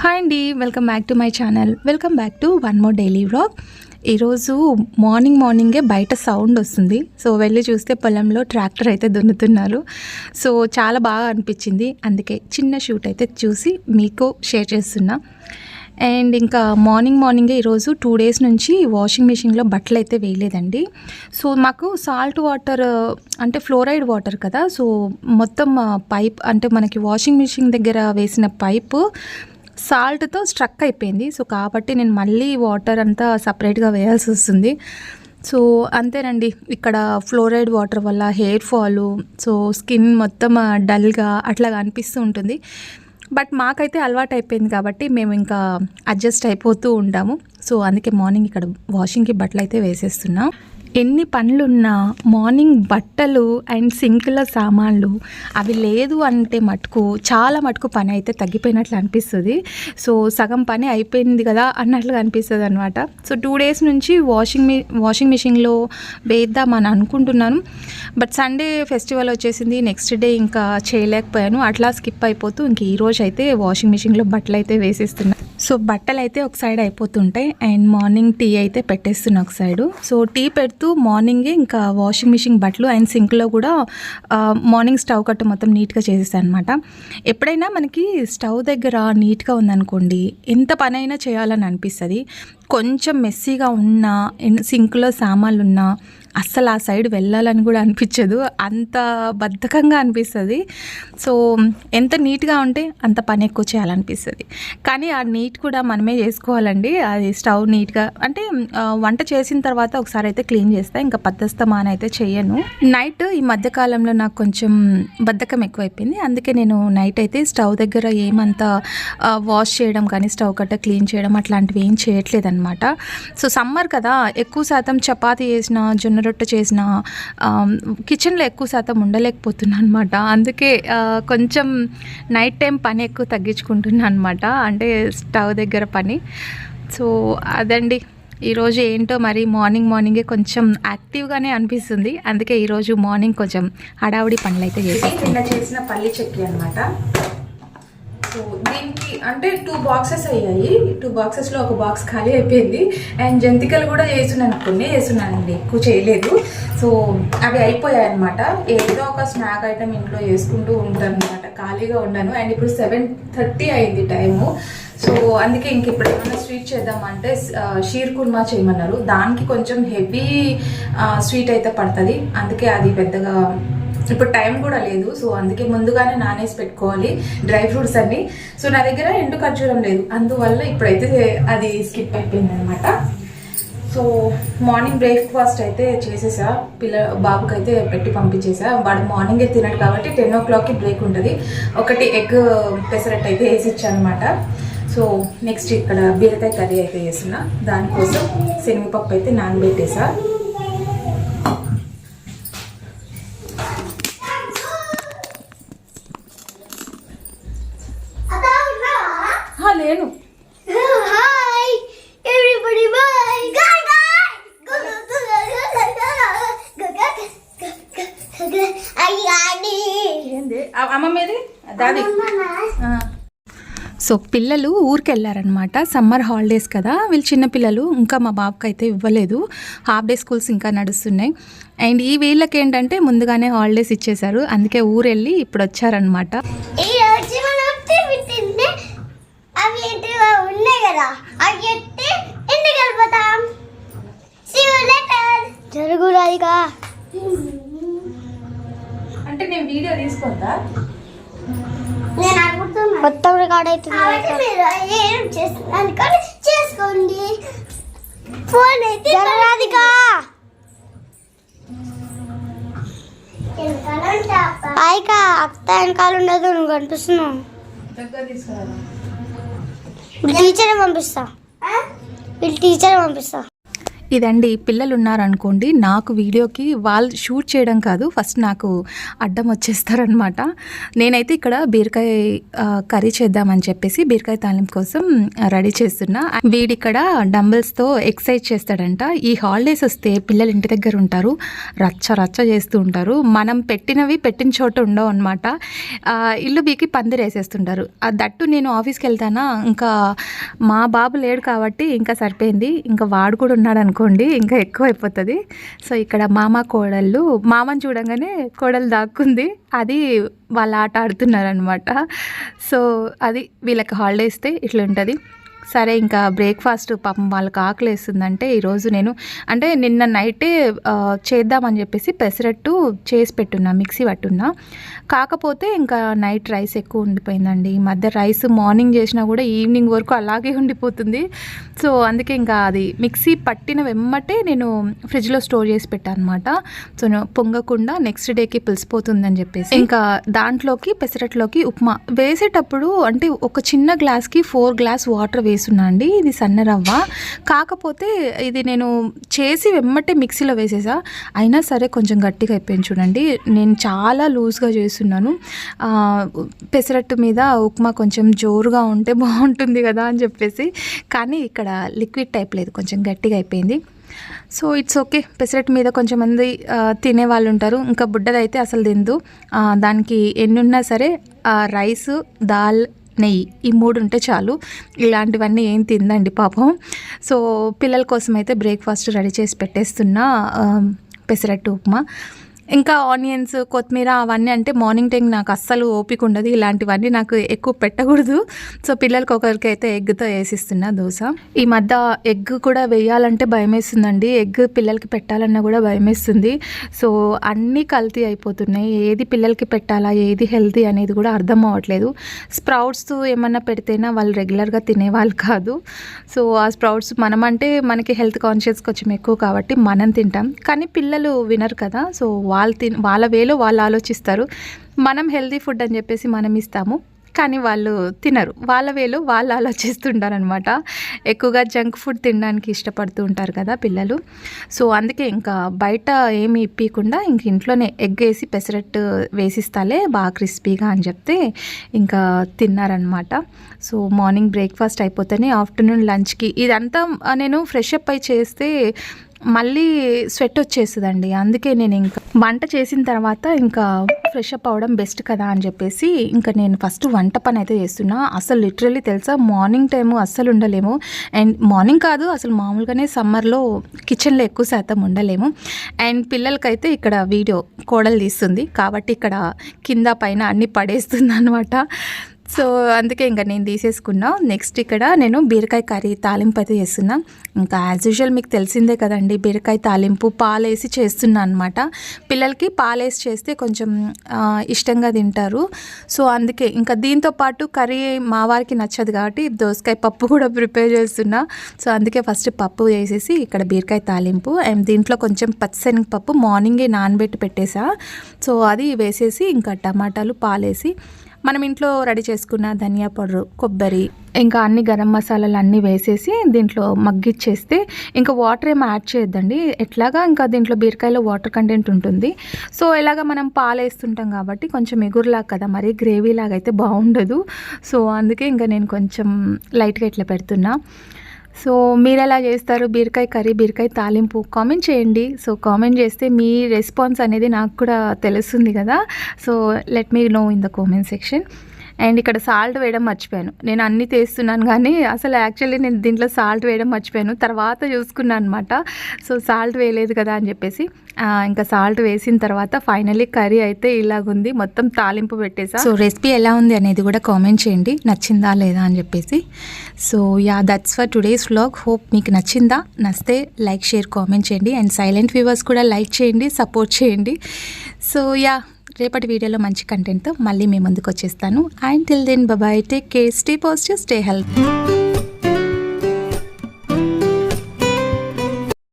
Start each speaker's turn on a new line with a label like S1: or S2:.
S1: Hi అండి, welcome back to my channel. Welcome back to one more daily vlog. ఈరోజు మార్నింగే బయట sound వస్తుంది. సో వెళ్ళి చూస్తే పొలంలో ట్రాక్టర్ అయితే దున్నుతున్నారు. సో చాలా బాగా అనిపించింది, అందుకే చిన్న షూట్ అయితే చూసి మీకు షేర్ చేస్తున్నా. అండ్ ఇంకా మార్నింగే ఈరోజు 2 days నుంచి వాషింగ్ మిషన్లో బట్టలు అయితే వేయలేదండి. సో మాకు సాల్ట్ వాటర్ అంటే ఫ్లోరైడ్ వాటర్ కదా, సో మొత్తం పైప్ అంటే మనకి వాషింగ్ మిషన్ దగ్గర వేసిన పైపు సాల్ట్తో స్ట్రక్ అయిపోయింది. సో కాబట్టి నేను మళ్ళీ వాటర్ అంతా సపరేట్గా వేయాల్సి వస్తుంది. సో అంతేనండి, ఇక్కడ ఫ్లోరైడ్ వాటర్ వల్ల హెయిర్ ఫాలు, సో స్కిన్ మొత్తం డల్గా అట్లాగా అనిపిస్తూ ఉంటుంది. బట్ మాకైతే అలవాటు అయిపోయింది కాబట్టి మేము ఇంకా అడ్జస్ట్ అయిపోతూ ఉంటాము. సో అందుకే మార్నింగ్ ఇక్కడ వాషింగ్కి బట్టలు అయితే వేసేస్తున్నాం. ఎన్ని పనులున్నా మార్నింగ్ బట్టలు అండ్ సింక్లో సామాన్లు అవి లేదు అంటే చాలా మటుకు పని అయితే తగ్గిపోయినట్లు అనిపిస్తుంది. సో సగం పని అయిపోయింది కదా అన్నట్లుగా అనిపిస్తుంది అనమాట. సో 2 days నుంచి వాషింగ్ మిషన్లో వేద్దామని అనుకుంటున్నాను. బట్ సండే ఫెస్టివల్ వచ్చేసింది, నెక్స్ట్ డే ఇంకా చేయలేకపోయాను. అట్లా స్కిప్ అయిపోతూ ఇంక ఈరోజు అయితే వాషింగ్ మిషన్లో బట్టలు అయితే వేసేస్తున్నాను. సో బట్టలు అయితే ఒక సైడ్ అయిపోతుంటాయి అండ్ మార్నింగ్ టీ అయితే పెట్టేస్తున్నా ఒక సైడు. సో టీ పెడుతూ మార్నింగే ఇంకా వాషింగ్ మిషన్ బట్టలు అండ్ సింక్లో కూడా మార్నింగ్ స్టవ్ కట్టు మొత్తం నీట్గా చేసేసాను అనమాట. ఎప్పుడైనా మనకి స్టవ్ దగ్గర నీట్గా ఉందనుకోండి, ఎంత పని అయినా చేయాలని అనిపిస్తుంది. కొంచెం మెస్సీగా ఉన్నా, సింక్లో సామాన్లు ఉన్నా అస్సలు ఆ సైడ్ వెళ్ళాలని కూడా అనిపించదు, అంత బద్ధకంగా అనిపిస్తుంది. సో ఎంత నీట్గా ఉంటే అంత పని ఎక్కువ చేయాలనిపిస్తుంది. కానీ ఆ నీట్ కూడా మనమే చేసుకోవాలండి. అది స్టవ్ నీట్గా అంటే వంట చేసిన తర్వాత ఒకసారి అయితే క్లీన్ చేస్తాను, ఇంకా పద్దస్తమాన అయితే చేయను. నైట్ ఈ మధ్యకాలంలో నాకు కొంచెం బద్ధకం ఎక్కువైపోయింది, అందుకే నేను నైట్ అయితే స్టవ్ దగ్గర ఏమంతా వాష్ చేయడం కానీ స్టవ్ కట్ట క్లీన్ చేయడం అట్లాంటివి ఏం చేయట్లేదు అనమాట. సో సమ్మర్ కదా, ఎక్కువ శాతం చపాతీ చేసిన, జొన్న రొట్టె చేసిన కిచెన్లో ఎక్కువ శాతం ఉండలేకపోతున్నాను అనమాట. అందుకే కొంచెం నైట్ టైం పని ఎక్కువ తగ్గించుకుంటున్నాను అనమాట, అంటే స్టవ్ దగ్గర పని. సో అదండి ఈరోజు ఏంటో మరి మార్నింగే కొంచెం యాక్టివ్గానే అనిపిస్తుంది. అందుకే ఈరోజు మార్నింగ్ కొంచెం హడావుడి పనులు అయితే చేసిన పల్లి చెక్కి అనమాట. సో దీనికి అంటే 2 boxes అయ్యాయి. 2 boxesలో ఒక బాక్స్ ఖాళీ అయిపోయింది. అండ్ జంతికలు కూడా వేస్తున్నానండి, ఎక్కువ చేయలేదు. సో అవి అయిపోయాయి అనమాట. ఏదో ఒక స్నాక్ ఐటమ్ ఇంట్లో వేసుకుంటూ ఉంటాను అనమాట, ఖాళీగా ఉన్నాను. అండ్ ఇప్పుడు 7:30 అయింది టైము. సో అందుకే ఇంక ఇప్పుడు ఏమైనా స్వీట్ చేద్దామంటే షీర్ కుర్మా చేయమన్నారు. దానికి కొంచెం హెవీ స్వీట్ అయితే పడుతుంది, అందుకే అది పెద్దగా ఇప్పుడు టైం కూడా లేదు. సో అందుకే ముందుగానే నానేసి పెట్టుకోవాలి డ్రై ఫ్రూట్స్ అన్ని. సో నా దగ్గర ఎండు ఖర్జూరం లేదు, అందువల్ల ఇప్పుడైతే అది స్కిప్ అయిపోయింది అనమాట. సో మార్నింగ్ బ్రేక్ఫాస్ట్ అయితే చేసేసా, బాబుకి అయితే పెట్టి పంపించేసా. వాడు మార్నింగే తినడు కాబట్టి 10 o'clockకి బ్రేక్ ఉంటుంది. ఒకటి ఎగ్ పెసరట్టు అయితే వేసి ఇచ్చాను అనమాట. సో నెక్స్ట్ ఇక్కడ బీరకాయ కర్రీ అయితే చేస్తున్నా, దానికోసం శనగపప్పు అయితే నానబెట్టేసా. లేను అమ్మ మీది దాది. సో పిల్లలు ఊరికి వెళ్ళారనమాట, సమ్మర్ హాలిడేస్ కదా. వీళ్ళు చిన్నపిల్లలు, ఇంకా మా బాబుకి అయితే ఇవ్వలేదు, హాఫ్ డే స్కూల్స్ ఇంకా నడుస్తున్నాయి. అండ్ ఈ వీళ్ళకి ఏంటంటే ముందుగానే హాలిడేస్ ఇచ్చేశారు, అందుకే ఊరు వెళ్ళి ఇప్పుడు వచ్చారనమాట. అంటే నేను వీడియో తీసుకుంటా,
S2: మొత్తం రికార్డ్ అవుతుంది. చేసుకోండి ఫోన్ అయితే అత్త వెనకాల ఉండదు, నువ్వు కనిపిస్తున్నావు. టీచర్ పంపిస్తా.
S1: ఇదండి, పిల్లలు ఉన్నారనుకోండి, నాకు వీడియోకి వాళ్ళు షూట్ చేయడం కాదు, ఫస్ట్ నాకు అడ్డం వచ్చేస్తారనమాట. నేనైతే ఇక్కడ బీరకాయ కర్రీ చేద్దామని చెప్పేసి బీరకాయ తాలింపు కోసం రెడీ చేస్తున్నా. వీడిక్కడ డంబుల్స్తో ఎక్సర్సైజ్ చేస్తాడంట. ఈ హాలిడేస్ వస్తే పిల్లలు ఇంటి దగ్గర ఉంటారు, రచ్చ రచ్చ చేస్తూ ఉంటారు. మనం పెట్టిన చోట ఉండవు అనమాట. ఇల్లు బీకి పందిరేసేస్తుంటారు. దట్టు నేను ఆఫీస్కి వెళ్తానా, ఇంకా మా బాబు లేడు కాబట్టి ఇంకా సరిపోయింది. ఇంకా వాడు కూడా ఉన్నాడు అనుకోండి, ఇంకా ఎక్కువ అయిపోతుంది. సో ఇక్కడ మామ కోడళ్ళు, మామని చూడంగానే కోడలు దాక్కుంది, అది వాళ్ళ ఆట ఆడుతున్నారనమాట. సో అది వీళ్ళకి హాలిడే ఇస్తే ఇట్లా ఉంటుంది. సరే, ఇంకా బ్రేక్ఫాస్ట్ పాపం వాళ్ళకి ఆకలి వేస్తుందంటే ఈరోజు నేను అంటే నిన్న నైటే చేద్దామని చెప్పేసి పెసరట్టు చేసి పెట్టున్నా, మిక్సీ పట్టున్నా. కాకపోతే ఇంకా నైట్ రైస్ ఎక్కువ ఉండిపోయిందండి. ఈ మధ్య రైస్ మార్నింగ్ చేసినా కూడా ఈవినింగ్ వరకు అలాగే ఉండిపోతుంది. సో అందుకే ఇంకా అది మిక్సీ పట్టిన వెమ్మటే నేను ఫ్రిడ్జ్లో స్టోర్ చేసి పెట్టాను అనమాట. సో పొంగకుండా నెక్స్ట్ డేకి పులిసిపోతుందని చెప్పేసి ఇంకా దాంట్లోకి పెసరట్లోకి ఉప్మా వేసేటప్పుడు అంటే ఒక చిన్న గ్లాస్కి 4 గ్లాస్ వాటర్ వేసున్నా అండి. ఇది సన్న రవ్వ, కాకపోతే ఇది నేను చేసి వెమ్మటే మిక్సీలో వేసేసా, అయినా సరే కొంచెం గట్టిగా అయిపోయింది చూడండి. నేను చాలా లూజ్గా చేస్తున్నాను. పెసరట్టు మీద ఉప్మా కొంచెం జోరుగా ఉంటే బాగుంటుంది కదా అని చెప్పేసి, కానీ ఇక్కడ లిక్విడ్ టైప్ లేదు, కొంచెం గట్టిగా అయిపోయింది. So it's okay. పెసరట్టు మీద కొంచెం మంది తినే వాళ్ళు ఉంటారు, ఇంకా బుడ్డదైతే అసలు తిందు. దానికి ఎన్నున్నా సరే రైస్, దాల్, నెయ్యి ఈ 3 ఉంటే చాలు. ఇలాంటివన్నీ ఏం తిందండి పాపం. సో పిల్లల కోసం అయితే బ్రేక్ఫాస్ట్ రెడీ చేసి పెట్టేస్తున్నా, పెసరట్టు ఉప్మా. ఇంకా ఆనియన్స్, కొత్తిమీర అవన్నీ అంటే మార్నింగ్ టైం నాకు అస్సలు ఓపిక ఉండదు, ఇలాంటివన్నీ నాకు ఎక్కువ పెట్టకూడదు. సో పిల్లలకి ఒకరికి అయితే ఎగ్తో వేసిస్తున్నా దోశ. ఈ మధ్య ఎగ్ కూడా వేయాలంటే భయం వేస్తుందండి, ఎగ్ పిల్లలకి పెట్టాలన్నా కూడా భయం వేస్తుంది. సో అన్నీ కల్తీ అయిపోతున్నాయి, ఏది పిల్లలకి పెట్టాలా, ఏది హెల్తీ అనేది కూడా అర్థం అవ్వట్లేదు. స్ప్రౌట్స్ ఏమన్నా పెడితేనా వాళ్ళు రెగ్యులర్గా తినేవాళ్ళు కాదు. సో ఆ స్ప్రౌట్స్ మనమంటే మనకి హెల్త్ కాన్షియస్ కొంచెం ఎక్కువ కాబట్టి మనం తింటాం, కానీ పిల్లలు వినరు కదా. సో వాళ్ళ వేలో వాళ్ళు ఆలోచిస్తారు. మనం హెల్తీ ఫుడ్ అని చెప్పేసి మనం ఇస్తాము, కానీ వాళ్ళు తినరు, వాళ్ళ వేలో వాళ్ళు ఆలోచిస్తుంటారు అనమాట. ఎక్కువగా జంక్ ఫుడ్ తినడానికి ఇష్టపడుతూ ఉంటారు కదా పిల్లలు. సో అందుకే ఇంకా బయట ఏమి ఇప్పకుండా ఇంక ఇంట్లోనే ఎగ్ వేసి పెసరట్టు వేసిస్తాలే బాగా క్రిస్పీగా అని చెప్తే ఇంకా తిన్నారనమాట. సో మార్నింగ్ బ్రేక్ఫాస్ట్ అయిపోతేనే ఆఫ్టర్నూన్ లంచ్కి ఇదంతా నేను ఫ్రెష్ అప్ అయి చేస్తే మళ్ళీ స్వెట్ వచ్చేస్తుందండి. అందుకే నేను ఇంకా వంట చేసిన తర్వాత ఇంకా ఫ్రెష్ అప్ అవ్వడం బెస్ట్ కదా అని చెప్పేసి ఇంకా నేను ఫస్ట్ వంట పని అయితే చేస్తున్నా. అసలు లిటరల్లీ తెలుసా, మార్నింగ్ టైము అస్సలు ఉండలేము. అండ్ మార్నింగ్ కాదు, అసలు మామూలుగానే సమ్మర్లో కిచెన్లో ఎక్కువ శాతం ఉండలేము. అండ్ పిల్లలకైతే ఇక్కడ వీడియో కోడలు తీస్తుంది కాబట్టి ఇక్కడ కింద పైన అన్నీ పడేస్తుంది అనమాట. సో అందుకే ఇంకా నేను తీసేసుకున్నా. నెక్స్ట్ ఇక్కడ నేను బీరకాయ కర్రీ తాలింపు అయితే చేస్తున్నా. ఇంకా యాజ్ యూజువల్ మీకు తెలిసిందే కదండి, బీరకాయ తాలింపు పాలేసి చేస్తున్నా అనమాట. పిల్లలకి పాలేసి చేస్తే కొంచెం ఇష్టంగా తింటారు. సో అందుకే ఇంకా దీంతో పాటు కర్రీ మా వారికి నచ్చదు కాబట్టి దోసకాయ పప్పు కూడా ప్రిపేర్ చేస్తున్నా. సో అందుకే ఫస్ట్ పప్పు వేసేసి ఇక్కడ బీరకాయ తాలింపు, అండ్ దీంట్లో కొంచెం పచ్చిశనగపప్పు మార్నింగే నానబెట్టి పెట్టేసా. సో అది వేసేసి ఇంకా టమాటాలు, పాలేసి మనం ఇంట్లో రెడీ చేసుకున్న ధనియా పౌడర్, కొబ్బరి, ఇంకా అన్ని గరం మసాలాలు అన్నీ వేసేసి దీంట్లో మగ్గిచ్చేస్తే ఇంకా వాటర్ ఏమి యాడ్ చేయొద్దండి. ఎట్లాగా ఇంకా దీంట్లో బీరకాయలో వాటర్ కంటెంట్ ఉంటుంది. సో ఇలాగ మనం పాలు వేస్తుంటాం కాబట్టి కొంచెం ఎగురులాగా కదా, మరి గ్రేవీ లాగా అయితే బాగుండదు. సో అందుకే ఇంకా నేను కొంచెం లైట్గా ఇట్లా పెడుతున్నా. సో మీరు ఎలా చేస్తారు బీరకాయ కర్రీ, బీరకాయ తాలింపు కామెంట్ చేయండి. సో కామెంట్ చేస్తే మీ రెస్పాన్స్ అనేది నాకు కూడా తెలుస్తుంది కదా. So let me know in the comment section. And ఇక్కడ సాల్ట్ వేయడం మర్చిపోయాను. నేను అన్నీ తీస్తున్నాను కానీ అసలు యాక్చువల్లీ నేను దీంట్లో సాల్ట్ వేయడం మర్చిపోయాను, తర్వాత చూసుకున్నాను అనమాట. సో సాల్ట్ వేయలేదు కదా అని చెప్పేసి ఇంకా సాల్ట్ వేసిన తర్వాత ఫైనల్లీ కర్రీ అయితే ఇలాగుంది, మొత్తం తాలింపు పెట్టేసా. సో రెసిపీ ఎలా ఉంది అనేది కూడా కామెంట్ చేయండి, నచ్చిందా లేదా అని చెప్పేసి. So yeah, that's for today's vlog. Hope మీకు నచ్చిందా, నచ్చితే లైక్, షేర్, కామెంట్ చేయండి. అండ్ సైలెంట్ వ్యూవర్స్ కూడా లైక్ చేయండి, సపోర్ట్ చేయండి. సో యా, రేపటి వీడియోలో మంచి కంటెంట్తో మళ్ళీ మీ ముందుకు వచ్చేస్తాను. And till then bye, take care, stay positive, stay healthy.